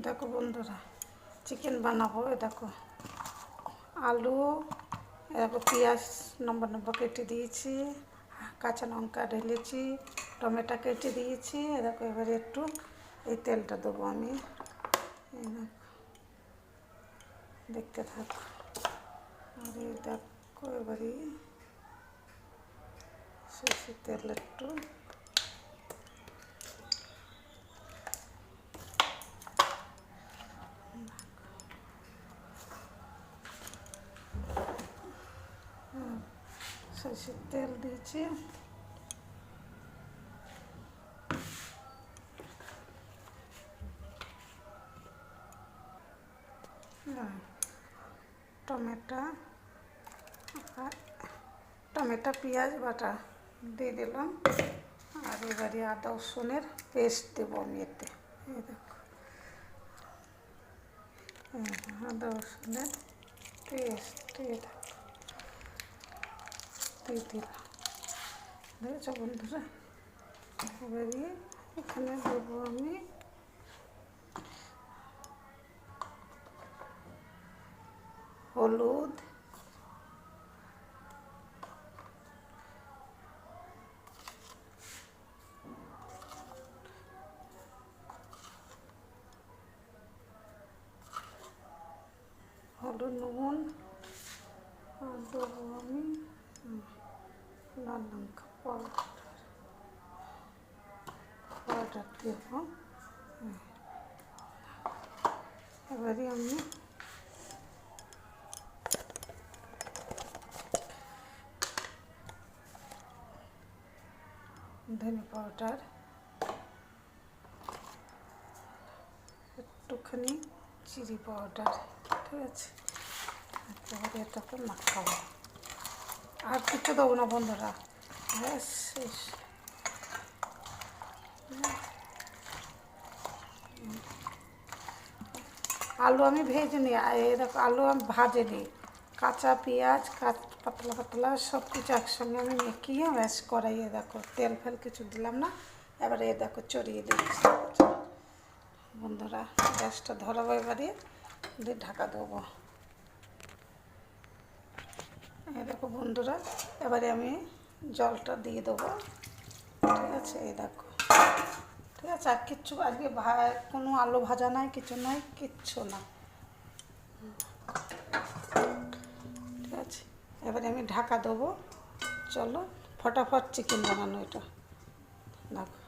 দেখো বন্ধুরা, চিকেন বানাবো। দেখো আলু, দেখো পেঁয়াজ লম্বা লম্বা কেটে দিয়েছি, কাঁচা লঙ্কা ঢেলেছি, টমেটো কেটে দিয়েছি। দেখো এবারে একটু এই তেলটা দেবো আমি। দেখতে থাকো। আর এই দেখো এবারে সরষের তেল একটু, সরষের তেল দিয়েছি। টমেটো পেঁয়াজ বাটা দিয়ে দিলাম। আর এবারে আদা রসুনের পেস্ট দেবো আমি এতে। এই দেখো আদা রসুনের পেস্ট দিয়ে দিলাম। দেখেছো বন্ধুরা? এবারে এখানে দেবো আমি হলুদ, নুন, আর দেবো আমি লাল লঙ্কা পাউডার দেবো। এবারে আমি ধনে পাউডার, একটুখানি চিলি পাউডার, ঠিক আছে। এবারে এটাকে মাখাবো, আর কিছু দেবো না বন্ধুরা, ব্যাস শেষ। আলু আমি ভেজে নিই, দেখো আলু আমি ভাজে নিই। কাঁচা পেঁয়াজ, পাতলা পাতলা সব কিছু একসঙ্গে আমি মেখিয়ে ব্যাস কড়াইয়ে দেখো তেল ফেল কিছু দিলাম না। এবারে দেখো চড়িয়ে দিচ্ছি বন্ধুরা। গ্যাসটা ধরাবো, এবারে দিয়ে ঢাকা দেবো। এই দেখো বন্ধুরা, এবারে আমি জলটা দিয়ে দেবো, ঠিক আছে। এই দেখো, ঠিক আছে। আর কিচ্ছু আজকে কোনো আলু ভাজা নাই, কিছু নাই, কিচ্ছু না, ঠিক আছে। এবারে আমি ঢাকা দেবো। চলো ফটাফট চিকেন বানানো এটা, দেখো।